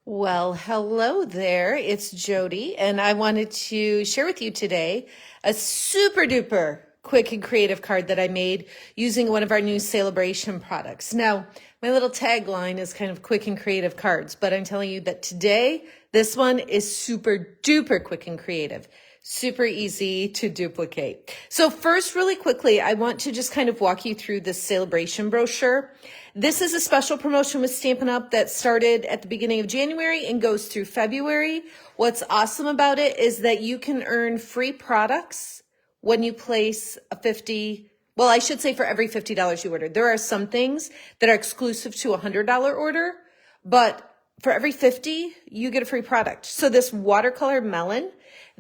Well, hello there. It's Jodi, and I wanted to share with you today a super duper quick and creative card that I made using one of our new celebration products. Now, my little tagline is kind of quick and creative cards, but I'm telling you that today, this one is super duper quick and creative. Super easy to duplicate. So first, really quickly, I want to just kind of walk you through this celebration brochure. This is a special promotion with Stampin' Up! That started at the beginning of January and goes through February. What's awesome about it is that you can earn free products when you place a well, I should say for every $50 you order. There are some things that are exclusive to a $100 order, but for every 50, you get a free product. So this watercolor melon,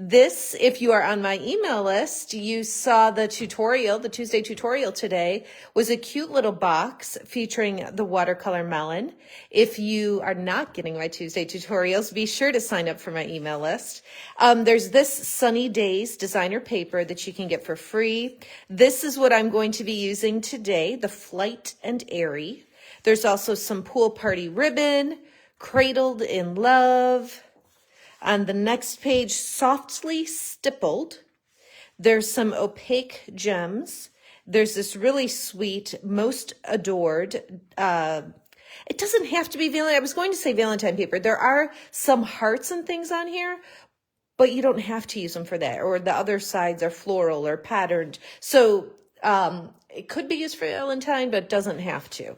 if you are on my email list, you saw the tutorial, the Tuesday tutorial today was a cute little box featuring the watercolor melon. If you are not getting my Tuesday tutorials, be sure to sign up for my email list. There's this Sunny Days designer paper that you can get for free. This is what I'm going to be using today, the Flight and Airy. There's also some pool party ribbon, Cradled in Love. On the next page, Softly Stippled. There's some opaque gems. There's this really sweet, Most Adored. It doesn't have to be Valentine. I was going to say Valentine paper. There are some hearts and things on here, but you don't have to use them for that. Or the other sides are floral or patterned. So it could be used for Valentine, but doesn't have to.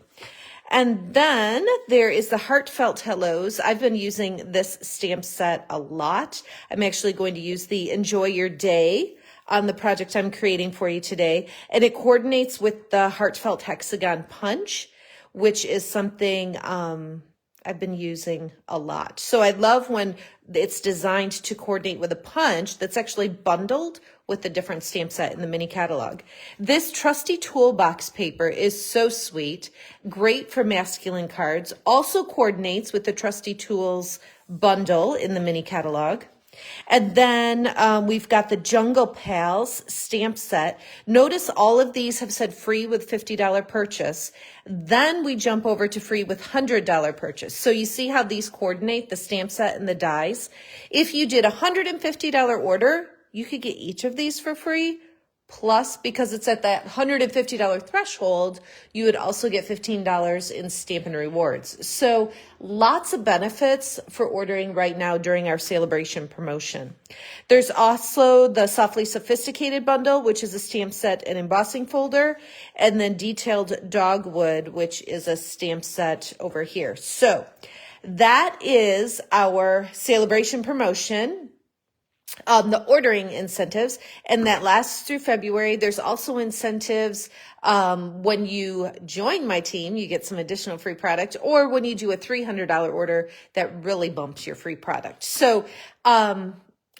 And then there is the Heartfelt Hellos. I've been using this stamp set a lot. I'm actually going to use the Enjoy Your Day on the project I'm creating for you today. And it coordinates with the Heartfelt Hexagon Punch, which is something I've been using a lot. So I love when it's designed to coordinate with a punch that's actually bundled with a different stamp set in the mini catalog. This trusty toolbox paper is so sweet, great for masculine cards, also coordinates with the Trusty Tools bundle in the mini catalog. And then we've got the Jungle Pals stamp set. Notice all of these have said free with $50 purchase. Then we jump over to free with $100 purchase. So you see how these coordinate, the stamp set and the dies. If you did a $150 order, you could get each of these for free. Plus, because it's at that $150 threshold, you would also get $15 in Stampin' Rewards. So lots of benefits for ordering right now during our celebration promotion. There's also the Softly Sophisticated bundle, which is a stamp set and embossing folder, and then Detailed Dogwood, which is a stamp set over here. So that is our celebration promotion. The ordering incentives, and that lasts through February. There's also incentives when you join my team, you get some additional free product, or when you do a $300 order, that really bumps your free product. So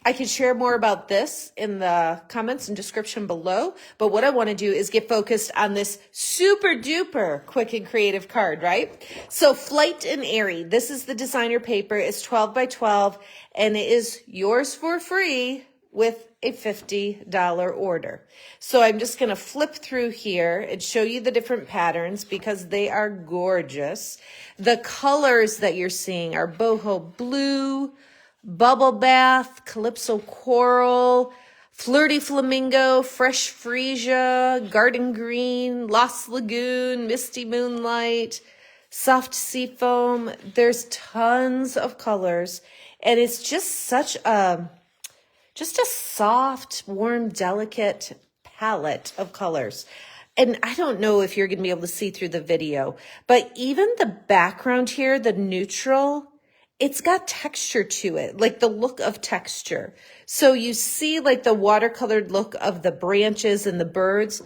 I can share more about this in the comments and description below, but what I want to do is get focused on this super duper quick and creative card, right? So Flight and Airy, this is the designer paper. It's 12 by 12, and it is yours for free with a $50 order. So I'm just going to flip through here and show you the different patterns because they are gorgeous. The colors that you're seeing are boho blue, Bubble Bath, Calypso Coral, Flirty Flamingo, Fresh Freesia, Garden Green, Lost Lagoon, Misty Moonlight, Soft Seafoam. There's tons of colors, and it's just such a soft, warm, delicate palette of colors. And I don't know if you're going to be able to see through the video, but even the background here, the neutral, it's got texture to it, like the look of texture. So you see like the watercolored look of the branches and the birds.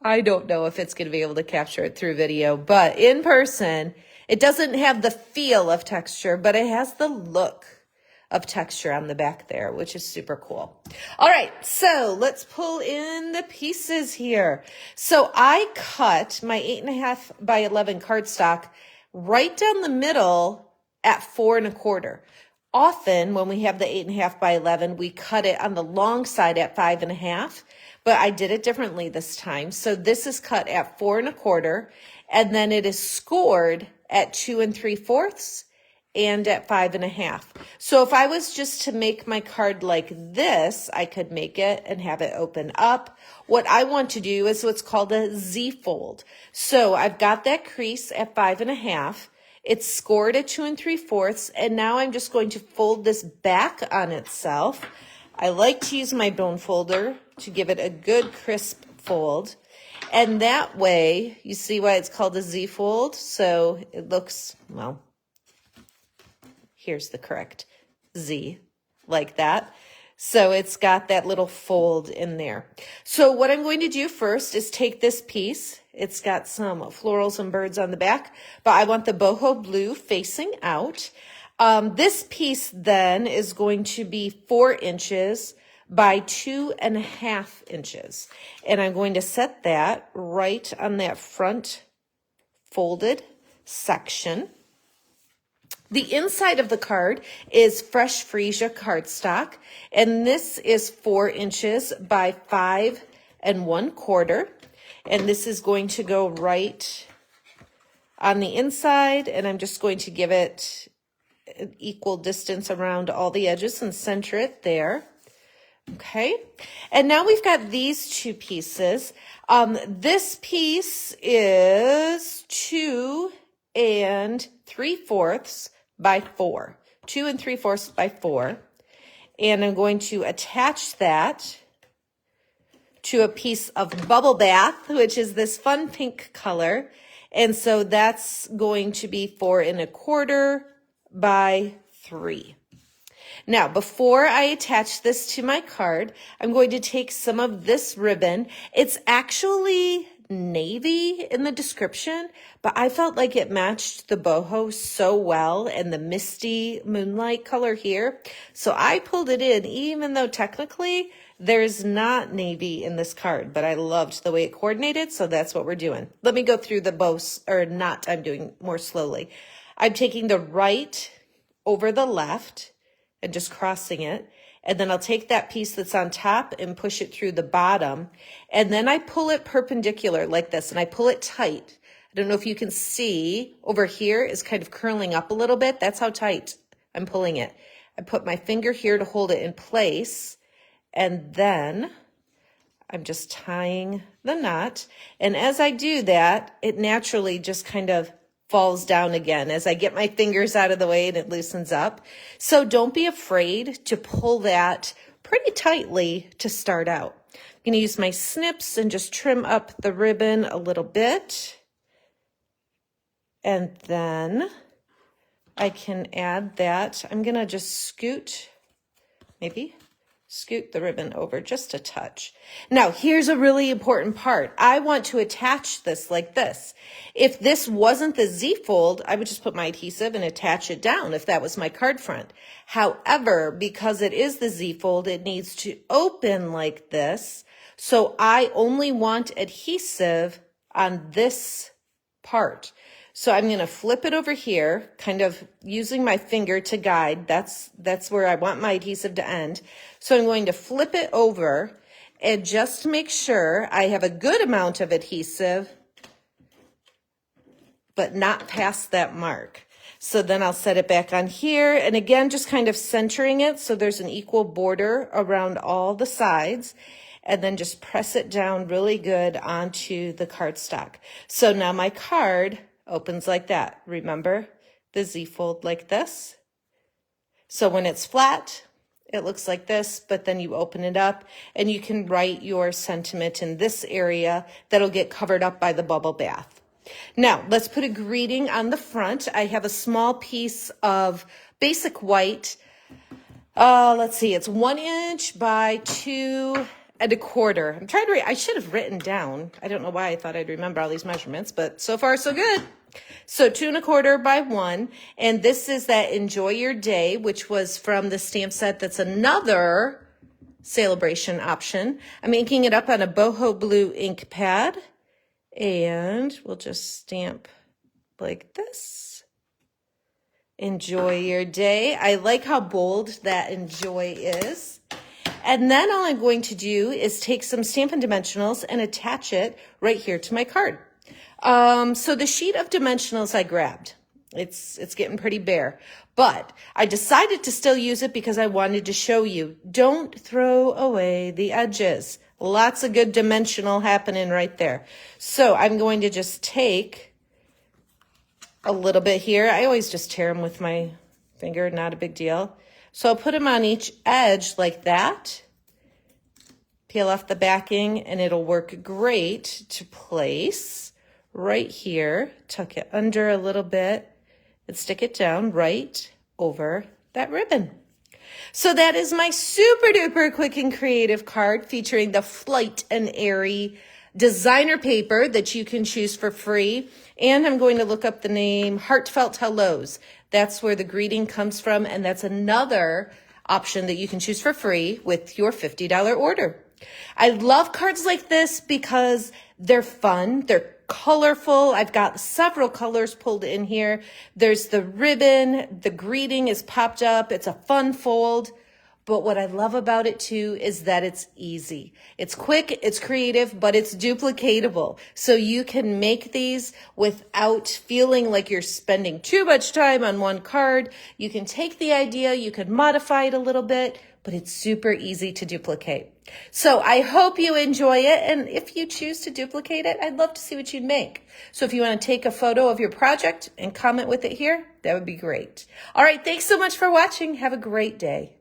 I don't know if it's going to be able to capture it through video, but in person, it doesn't have the feel of texture, but it has the look of texture on the back there, which is super cool. All right, so let's pull in the pieces here. So I cut my 8.5 by 11 cardstock right down the middle at 4 1/4. Often when we have the 8.5 by 11, we cut it on the long side at 5 1/2, but I did it differently this time. So this is cut at 4 1/4, and then it is scored at 2 3/4, and at 5.5. So if I was just to make my card like this, I could make it and have it open up. What I want to do is what's called a Z fold. So I've got that crease at 5.5. It's scored at 2 3/4, and now I'm just going to fold this back on itself. I like to use my bone folder to give it a good crisp fold. And that way, you see why it's called a Z fold? So it looks, well, here's the correct Z, like that. So it's got that little fold in there. So what I'm going to do first is take this piece. It's got some florals and birds on the back, but I want the boho blue facing out. This piece then is going to be 4 inches by 2.5 inches. And I'm going to set that right on that front folded section. The inside of the card is fresh freesia cardstock, and this is 4 inches by 5 1/4. And this is going to go right on the inside, and I'm just going to give it an equal distance around all the edges and center it there. Okay, and now we've got these two pieces. This piece is 2 3/4 by 4. 2 3/4 by 4. And I'm going to attach that to a piece of bubble bath, which is this fun pink color. And so that's going to be 4 1/4 by 3. Now, before I attach this to my card, I'm going to take some of this ribbon. It's actually navy in the description, but I felt like it matched the boho so well and the misty moonlight color here. So I pulled it in, even though technically there's not navy in this card, but I loved the way it coordinated, so that's what we're doing. Let me go through the bow, or not, I'm doing more slowly. I'm taking the right over the left and just crossing it. And then I'll take that piece that's on top and push it through the bottom. And then I pull it perpendicular like this, and I pull it tight. I don't know if you can see over here is kind of curling up a little bit. That's how tight I'm pulling it. I put my finger here to hold it in place. And then I'm just tying the knot. And as I do that, it naturally just kind of falls down again as I get my fingers out of the way and it loosens up. So don't be afraid to pull that pretty tightly to start out. I'm going to use my snips and just trim up the ribbon a little bit. And then I can add that. I'm going to just scoot the ribbon over just a touch. Now, here's a really important part. I want to attach this like this. If this wasn't the Z fold, I would just put my adhesive and attach it down if that was my card front. However, because it is the Z fold, it needs to open like this. So I only want adhesive on this part. So I'm going to flip it over here, kind of using my finger to guide. That's where I want my adhesive to end. So I'm going to flip it over and just make sure I have a good amount of adhesive, but not past that mark. So then I'll set it back on here. And again, just kind of centering it so there's an equal border around all the sides. And then just press it down really good onto the cardstock. So now my card opens like that. Remember the Z fold like this? So when it's flat, it looks like this, but then you open it up and you can write your sentiment in this area that'll get covered up by the bubble bath. Now, let's put a greeting on the front. I have a small piece of basic white. Let's see, it's 1 inch by 2 1/4. I'm trying to I should have written down. I don't know why I thought I'd remember all these measurements, but so far so good. So 2 1/4 by 1. And this is that Enjoy Your Day, which was from the stamp set. That's another celebration option. I'm inking it up on a boho blue ink pad. And we'll just stamp like this. Enjoy your day. I like how bold that enjoy is. And then all I'm going to do is take some Stampin' Dimensionals and attach it right here to my card. So the sheet of dimensionals I grabbed. It's getting pretty bare, but I decided to still use it because I wanted to show you. Don't throw away the edges. Lots of good dimensional happening right there. So I'm going to just take a little bit here. I always just tear them with my finger, not a big deal. So I'll put them on each edge like that. Peel off the backing, and it'll work great to place right here. Tuck it under a little bit and stick it down right over that ribbon. So that is my super duper quick and creative card featuring the Flight and Airy designer paper that you can choose for free. And I'm going to look up the name Heartfelt Hellos. That's where the greeting comes from, and that's another option that you can choose for free with your $50 order. I love cards like this because they're fun, they're colorful. I've got several colors pulled in here. There's the ribbon, the greeting is popped up, it's a fun fold. But what I love about it too is that it's easy. It's quick, it's creative, but it's duplicatable. So you can make these without feeling like you're spending too much time on one card. You can take the idea, you can modify it a little bit, but it's super easy to duplicate. So I hope you enjoy it. And if you choose to duplicate it, I'd love to see what you'd make. So if you want to take a photo of your project and comment with it here, that would be great. All right. Thanks so much for watching. Have a great day.